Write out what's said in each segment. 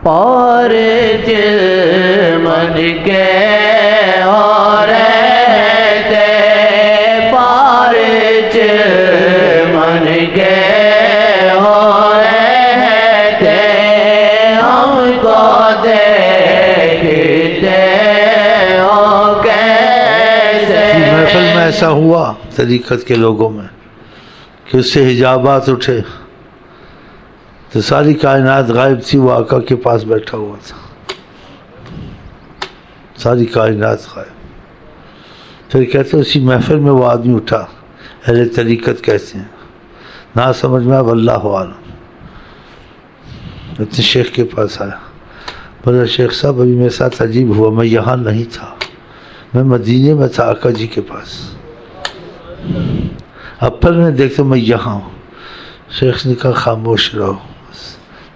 پارچ من کے ہو رہتے پارچ من کے ہو رہتے ہم کو دیکھتے ہو کیسے. محفل میں ایسا ہوا طریقت کے لوگوں میں کہ اس سے حجابات اٹھے تو ساری کائنات غائب تھی، وہ آقا کے پاس بیٹھا ہوا تھا، ساری کائنات غائب. پھر کہتے اسی محفل میں وہ آدمی اٹھا، اہل طریقت کہتے ہیں، نہ سمجھ میں واللہ عالم. اتنے شیخ کے پاس آیا، بولا شیخ صاحب ابھی میرے ساتھ عجیب ہوا، میں یہاں نہیں تھا، میں مدینے میں تھا آقا جی کے پاس، اب پھر میں دیکھتا میں یہاں ہوں. شیخ نے کہا خاموش رہو،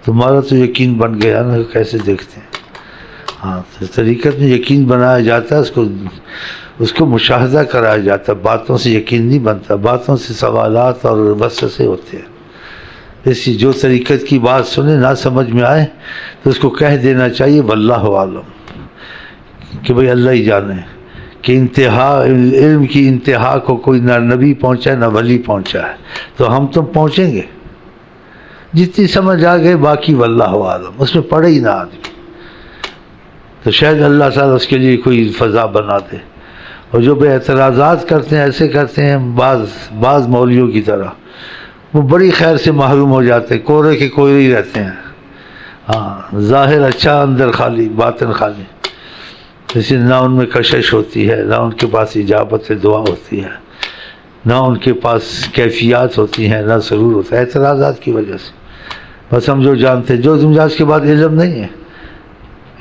تمہارا تو یقین بن گیا نا کیسے دیکھتے ہیں. ہاں تو طریقت میں یقین بنایا جاتا ہے، اس کو مشاہدہ کرایا جاتا ہے، باتوں سے یقین نہیں بنتا، باتوں سے سوالات اور وسوسے ہوتے ہیں. اسی جو طریقت کی بات سنے نہ سمجھ میں آئے تو اس کو کہہ دینا چاہیے واللہ عالم، کہ بھئی اللہ ہی جانے کہ انتہا علم کی انتہا کو کوئی نہ نبی پہنچا ہے نہ ولی پہنچا ہے، تو ہم تم پہنچیں گے جتنی سمجھ آ گئے، باقی واللہ عالم، اس میں پڑے ہی نہ آدمی تو شاید اللہ تعالیٰ اس کے لیے کوئی فضا بنا دے. اور جو بے اعتراضات کرتے ہیں ایسے کرتے ہیں بعض مولویوں کی طرح، وہ بڑی خیر سے محروم ہو جاتے ہیں، کورے کے کوئرے ہی رہتے ہیں. ہاں ظاہر اچھا اندر خالی، باطن خالی. اس لیے نہ ان میں کشش ہوتی ہے، نہ ان کے پاس اجابت دعا ہوتی ہے، نہ ان کے پاس کیفیات ہوتی ہیں، نہ سرور ہوتا ہے، اعتراضات کی وجہ سے. بس ہم جو جانتے ہیں، جو تم اس کے بعد علم نہیں ہے.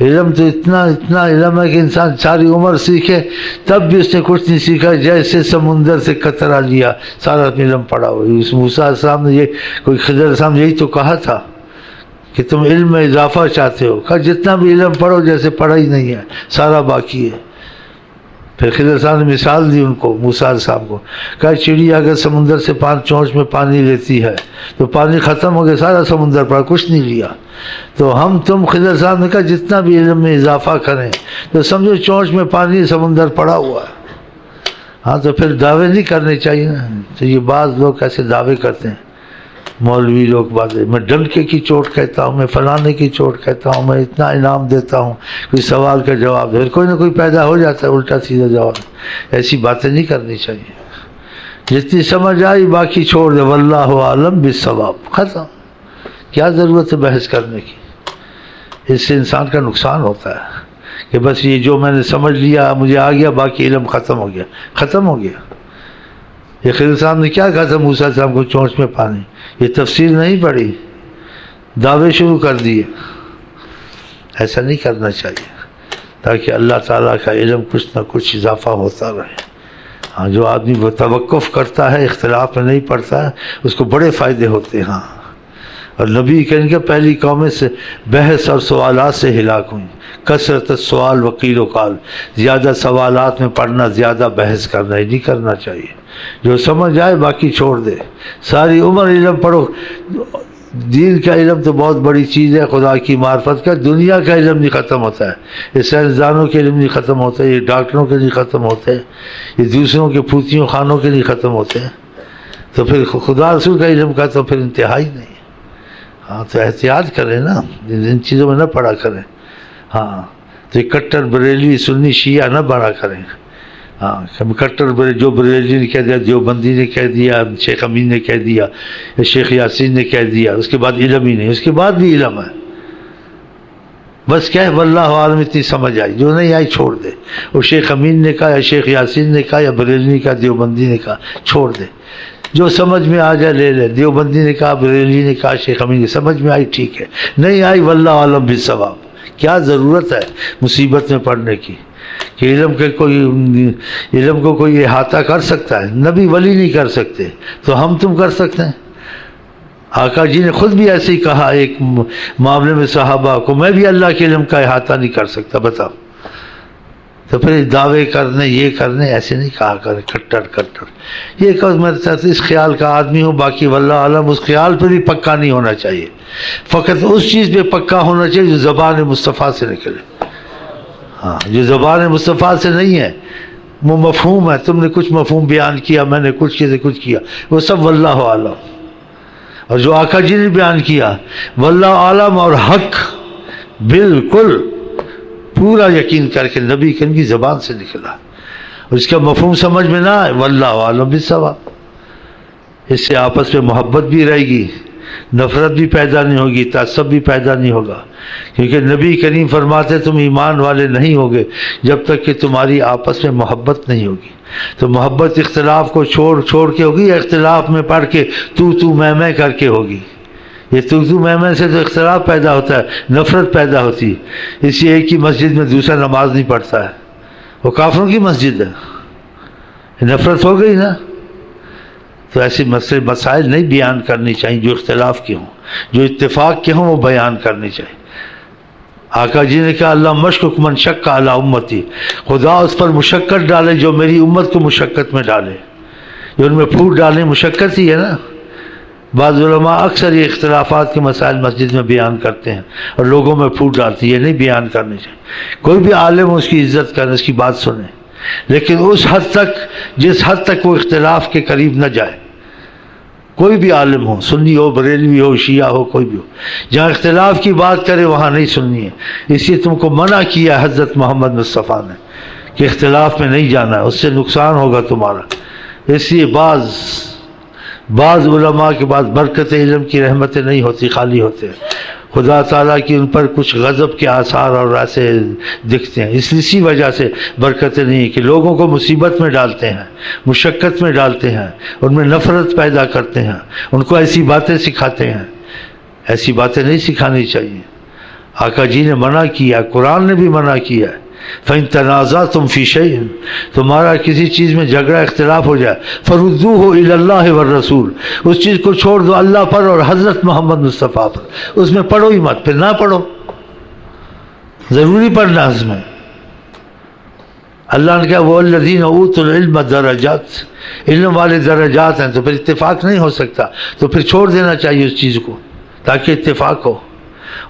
علم تو اتنا علم ہے کہ انسان ساری عمر سیکھے تب بھی اس نے کچھ نہیں سیکھا، جیسے سمندر سے قطرہ لیا سارا علم پڑا ہوا. اس موسیٰ علیہ السلام نے یہ کوئی خضر علیہ السلام یہی تو کہا تھا کہ تم علم میں اضافہ چاہتے ہو، کہا جتنا بھی علم پڑھو جیسے پڑھا ہی نہیں ہے، سارا باقی ہے. پھر خضر علیہ السلام نے مثال دی ان کو، موسیٰ علیہ السلام کو، کہا چڑیا اگر سمندر سے چونچ میں پانی لیتی ہے تو پانی ختم ہو گیا، سارا سمندر پڑا، کچھ نہیں لیا. تو ہم تم خضر علیہ السلام نے کہا جتنا بھی علم میں اضافہ کریں تو سمجھو چونچ میں پانی سمندر پڑا ہوا ہے. ہاں تو پھر دعوے نہیں کرنے چاہیے نا. تو یہ بعض لوگ ایسے دعوے کرتے ہیں، مولوی لوگ باتیں، میں ڈنکے کی چوٹ کہتا ہوں، میں فلانے کی چوٹ کہتا ہوں، میں اتنا انعام دیتا ہوں، کوئی سوال کا جواب دے، کوئی نہ کوئی پیدا ہو جاتا ہے الٹا سیدھا جواب. ایسی باتیں نہیں کرنی چاہیے. جتنی سمجھ آئی باقی چھوڑ دے، واللہ عالم بالصواب، ختم. کیا ضرورت ہے بحث کرنے کی؟ اس سے انسان کا نقصان ہوتا ہے کہ بس یہ جو میں نے سمجھ لیا مجھے آ گیا، باقی علم ختم ہو گیا. ختم ہو گیا. یہ خضر صاحب نے کیا کہا تھا موسیٰ صاحب کو، چونچ میں پانی، یہ تفسیر نہیں پڑھی، دعوے شروع کر دیے. ایسا نہیں کرنا چاہیے تاکہ اللہ تعالیٰ کا علم کچھ نہ کچھ اضافہ ہوتا رہے. ہاں جو آدمی وہ توقف کرتا ہے، اختلاف میں نہیں پڑتا ہے، اس کو بڑے فائدے ہوتے ہیں. ہاں اور نبی کہیں کہ پہلی قومیں سے بحث اور سوالات سے ہلاک ہوئیں. کثرت السؤال وقیل و قال، زیادہ سوالات میں پڑھنا، زیادہ بحث کرنا ہی نہیں کرنا چاہیے. جو سمجھ آئے باقی چھوڑ دے. ساری عمر علم پڑھو. دین کا علم تو بہت بڑی چیز ہے، خدا کی معرفت کا. دنیا کا علم نہیں ختم ہوتا ہے، یہ سائنسدانوں کے علم نہیں ختم ہوتا ہے، یہ ڈاکٹروں کے نہیں ختم ہوتے ہیں، یہ دوسروں کے پھوتیوں خانوں کے نہیں ختم ہوتے ہیں. تو پھر خدا رسول کا علم کا تو پھر انتہا ہی نہیں. ہاں تو احتیاط کریں نا، ان چیزوں میں نہ پڑا کریں. ہاں تو یہ کٹر بریلوی سنی شیعہ نہ بنا کریں. ہاں کٹر جو بریلوی نے کہہ دیا، دیوبندی نے کہہ دیا، شیخ امین نے کہہ دیا، شیخ یاسین نے کہہ دیا، اس کے بعد علم ہی نہیں. اس کے بعد بھی علم ہے، بس کیا ہے واللہ عالم. اتنی سمجھ آئی، جو نہیں آئی چھوڑ دے. وہ شیخ امین نے کہا یا شیخ یاسین نے کہا یا بریلوی کا دیوبندی نے کہا، چھوڑ دے. جو سمجھ میں آ جائے لے لے. دیوبندی نے کہا، بریلوی نے کہا، شیخ امین نے، سمجھ میں آئی ٹھیک ہے، نہیں آئی واللہ عالم بالصواب. کیا ضرورت ہے مصیبت میں پڑھنے کی کہ علم کو کوئی احاطہ کر سکتا ہے؟ نبی ولی نہیں کر سکتے تو ہم تم کر سکتے ہیں. آقا جی نے خود بھی ایسے ہی کہا ایک معاملے میں صحابہ کو، میں بھی اللہ کے علم کا احاطہ نہیں کر سکتا. بتاؤ تو پھر دعوے کرنے یہ کرنے ایسے نہیں کہا کرے کٹر یہ کہ میں اس خیال کا آدمی ہوں، باقی واللہ عالم اس خیال پہ بھی پکا نہیں ہونا چاہیے، فقط اس چیز پہ پکا ہونا چاہیے جو زبان مصطفیٰ سے نکلے. ہاں جو زبان مصطفیٰ سے نہیں ہے وہ مفہوم ہے، تم نے کچھ مفہوم بیان کیا، میں نے کچھ کیا، وہ سب واللہ عالم. اور جو آقا جی نے بیان کیا واللہ عالم اور حق بالکل پورا یقین کر کے نبی کریم کی زبان سے نکلا، اور اس کا مفہوم سمجھ میں نہ آئے واللہ عالم بالصواب. اس سے آپس میں محبت بھی رہے گی، نفرت بھی پیدا نہیں ہوگی، تعصب بھی پیدا نہیں ہوگا، کیونکہ نبی کریم فرماتے تم ایمان والے نہیں ہوگے جب تک کہ تمہاری آپس میں محبت نہیں ہوگی. تو محبت اختلاف کو چھوڑ کے ہوگی یا اختلاف میں پڑھ کے تو میں کر کے ہوگی؟ یہ تو میں سے تو اختلاف پیدا ہوتا ہے، نفرت پیدا ہوتی ہے. اسی ایک ہی مسجد میں دوسرا نماز نہیں پڑھتا ہے، وہ کافروں کی مسجد ہے، نفرت ہو گئی نا. تو ایسے مسائل نہیں بیان کرنی چاہیے جو اختلاف کے ہوں، جو اتفاق کے ہوں وہ بیان کرنی چاہیے. آقا جی نے کہا اللہ مشکک من شک علی امتی، خدا اس پر مشقت ڈالے جو میری امت کو مشقت میں ڈالے. جو ان میں پھوٹ ڈالے مشقت ہی ہے نا. بعض علماء اکثر یہ اختلافات کے مسائل مسجد میں بیان کرتے ہیں اور لوگوں میں پھوٹ ڈالتے ہیں، یہ نہیں بیان کرنی چاہیے. کوئی بھی عالم اس کی عزت کرے، اس کی بات سنیں، لیکن اس حد تک جس حد تک وہ اختلاف کے قریب نہ جائے. کوئی بھی عالم ہو، سنی ہو، بریلوی ہو، شیعہ ہو، کوئی بھی ہو، جہاں اختلاف کی بات کرے وہاں نہیں سننی ہے. اس لیے تم کو منع کیا حضرت محمد مصطفیٰ نے کہ اختلاف میں نہیں جانا ہے، اس سے نقصان ہوگا تمہارا. اس لیے بعض علماء کے بعد برکت علم کی رحمتیں نہیں ہوتی، خالی ہوتے ہیں. خدا تعالیٰ کی ان پر کچھ غضب کے آثار اور ایسے دکھتے ہیں. اسی وجہ سے برکتیں نہیں ہیں کہ لوگوں کو مصیبت میں ڈالتے ہیں، مشقت میں ڈالتے ہیں، ان میں نفرت پیدا کرتے ہیں، ان کو ایسی باتیں سکھاتے ہیں. ایسی باتیں نہیں سکھانی چاہیے. آقا جی نے منع کیا، قرآن نے بھی منع کیا ہے. فَإِن تَنَازَعْتُمْ فِي شَيْءٍ، تمہارا کسی چیز میں جھگڑا اختلاف ہو جائے، فَرُدُّوهُ إِلَى اللَّهِ وَالرَّسُولِ، اس چیز کو چھوڑ دو اللہ پر اور حضرت محمد مصطفیٰ پر. اس میں پڑھو ہی مت، پھر نہ پڑھو. ضروری پڑھنا اس میں. اللہ نے کہا وَالَّذِينَ أُوتُوا الْعِلْمَ دَرَجَاتٍ، علم والے درجات ہیں. تو پھر اتفاق نہیں ہو سکتا، تو پھر چھوڑ دینا چاہیے اس چیز کو تاکہ اتفاق ہو.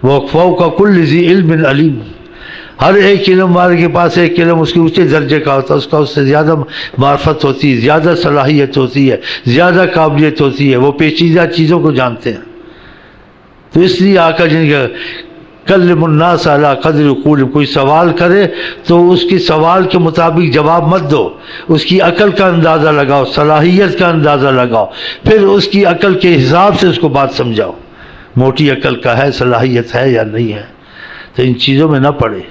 وَفَوْقَ كُلِّ ذِي عِلْمٍ عَلِيمٍ، ہر ایک علم والے کے پاس ایک علم اس کے اونچے درجے کا ہوتا ہے، اس کا اس سے زیادہ معرفت ہوتی ہے، زیادہ صلاحیت ہوتی ہے، زیادہ قابلیت ہوتی ہے، وہ پیچیدہ چیزوں کو جانتے ہیں. تو اس لیے آقا جی نے کہا کلم الناس علی قدر عقولہم، کوئی سوال کرے تو اس کی سوال کے مطابق جواب مت دو، اس کی عقل کا اندازہ لگاؤ، صلاحیت کا اندازہ لگاؤ، پھر اس کی عقل کے حساب سے اس کو بات سمجھاؤ. موٹی عقل کا ہے، صلاحیت ہے یا نہیں ہے، تو ان چیزوں میں نہ پڑے.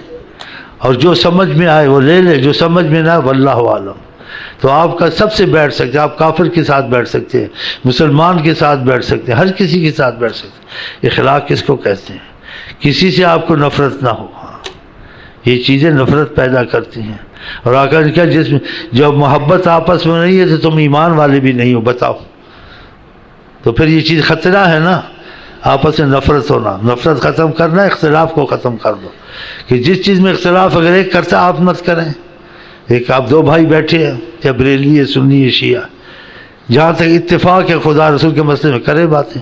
اور جو سمجھ میں آئے وہ لے لے، جو سمجھ میں نہ آئے واللہ عالم. تو آپ کا سب سے بیٹھ سکتے ہیں، آپ کافر کے ساتھ بیٹھ سکتے ہیں، مسلمان کے ساتھ بیٹھ سکتے ہیں، ہر کسی کے ساتھ بیٹھ سکتے ہیں. اخلاق کس کو کہتے ہیں؟ کسی سے آپ کو نفرت نہ ہو. یہ چیزیں نفرت پیدا کرتی ہیں. اور آقا نے کہا جس میں جب محبت آپس میں نہیں ہے تو تم ایمان والے بھی نہیں ہو. بتاؤ، تو پھر یہ چیز خطرہ ہے نا، آپس میں نفرت ہونا. نفرت ختم کرنا ہے، اختلاف کو ختم کر دو. کہ جس چیز میں اختلاف اگر ایک کرتا آپ مت کریں. ایک آپ دو بھائی بیٹھے ہیں، یا بریلوی ہے، سنی ہے، شیعہ، جہاں تک اتفاق ہے خدا رسول کے مسئلے میں کرے باتیں،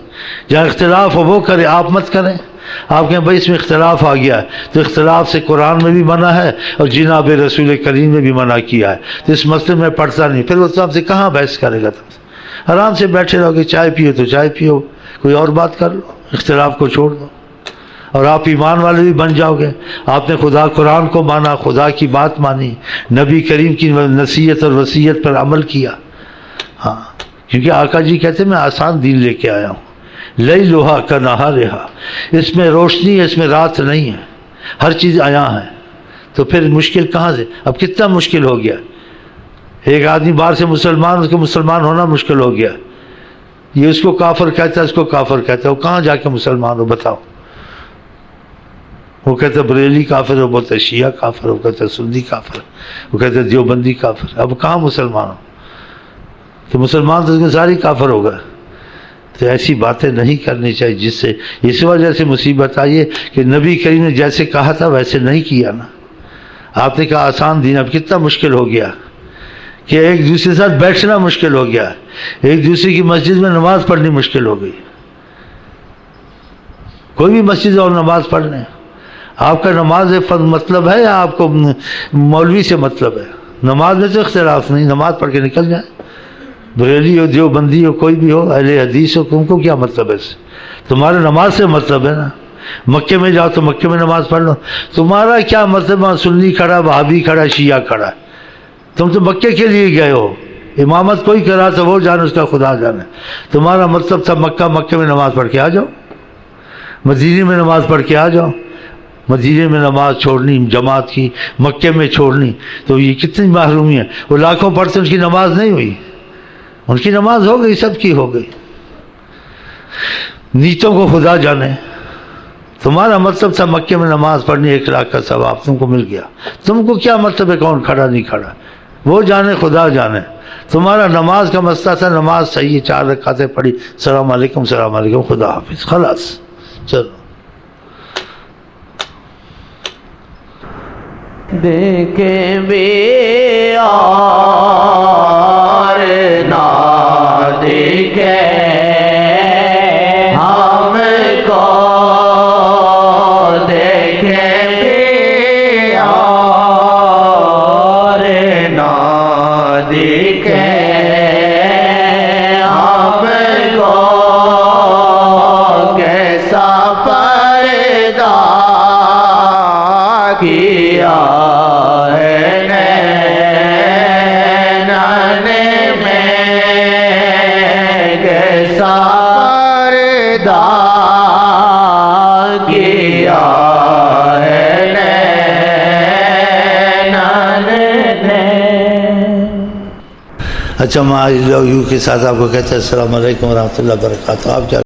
جہاں اختلاف ہو وہ کرے، آپ مت کریں. آپ کہیں بھائی اس میں اختلاف آ گیا ہے، تو اختلاف سے قرآن میں بھی منع ہے اور جناب رسول کریم نے بھی منع کیا ہے. تو اس مسئلے میں پڑھتا نہیں، پھر وہ تو آپ سے کہاں بحث کرے گا. تم سے آرام سے بیٹھے رہو گے، چائے پیو تو چائے پیو، کوئی اور بات کر لو، اختلاف کو چھوڑ دو، اور آپ ایمان والے بھی بن جاؤ گے. آپ نے خدا قرآن کو مانا، خدا کی بات مانی، نبی کریم کی نصیحت اور وصیت پر عمل کیا. ہاں، کیونکہ آقا جی کہتے ہیں میں آسان دین لے کے آیا ہوں، لیلھا کنہارھا، اس میں روشنی ہے، اس میں رات نہیں ہے، ہر چیز عیاں ہے. تو پھر مشکل کہاں سے؟ اب کتنا مشکل ہو گیا. ایک آدمی باہر سے مسلمان، اس کو مسلمان ہونا مشکل ہو گیا. یہ اس کو کافر کہتا ہے، اس کو کافر کہتا ہے. وہ کہاں جا کے مسلمان ہو بتاؤ؟ وہ کہتا ہے بریلی کافر ہو، بولتا ہے شیعہ کافر ہو، کہتا ہے سنی کافر، وہ کہتا ہے دیوبندی کافر. اب کہاں مسلمان ہو؟ تو مسلمان تو ساری کافر ہو گئے. تو ایسی باتیں نہیں کرنی چاہیے جس سے اس وجہ سے مصیبت آئی ہے کہ نبی کریم نے جیسے کہا تھا ویسے نہیں کیا نا. آپ نے کہا آسان دین، اب کتنا مشکل ہو گیا کہ ایک دوسرے کے ساتھ بیٹھنا مشکل ہو گیا، ایک دوسرے کی مسجد میں نماز پڑھنی مشکل ہو گئی۔ کوئی بھی مسجد اور نماز پڑھ لیں، آپ کا نماز سے مطلب ہے یا آپ کو مولوی سے مطلب ہے؟ نماز میں تو اختلاف نہیں، نماز پڑھ کے نکل جائیں، بریلی ہو، دیوبندی ہو، کوئی بھی ہو، اہل حدیث ہو، تم کو کیا مطلب ہے اس سے؟ تمہارا نماز سے مطلب ہے نا۔ مکے میں جاؤ تو مکے میں نماز پڑھ لو، تمہارا کیا مطلب ہے سنی کھڑا، وہابی کھڑا، شیعہ کھڑا؟ تم تو مکے کے لیے گئے ہو، امامت کوئی کرا تو وہ جانے، اس کا خدا جانے۔ تمہارا مطلب تھا مکے میں نماز پڑھ کے آ جاؤ، مدینے میں نماز پڑھ کے آ جاؤ۔ مدینے میں نماز چھوڑنی جماعت کی، مکے میں چھوڑنی، تو یہ کتنی محرومی ہے۔ وہ لاکھوں پڑھتے ان کی نماز نہیں ہوئی، ان کی نماز ہو گئی، سب کی ہو گئی۔ نیتوں کو خدا جانے۔ تمہارا مطلب تھا مکے میں نماز پڑھنی، 1 لاکھ کا ثواب تم کو مل گیا۔ تم کو کیا مطلب ہے کون کھڑا نہیں کھڑا؟ وہ جانے، خدا جانے۔ تمہارا نماز کا مسئلہ تھا نماز صحیح، 4 رکعتیں پڑھی، السلام علیکم، السلام علیکم، خدا حافظ، خلاص، چلو۔ دیکھیں بھی اور نہ دیکھیں ہم کو، دیکھیں بھی اور نہ دیکھیں ہم کو، کیسا پردہ کیا اچھا، میں آج لو یو کے ساتھ آپ کو کہتے ہیں السلام علیکم ورحمۃ اللہ وبرکاتہ۔ آپ کیا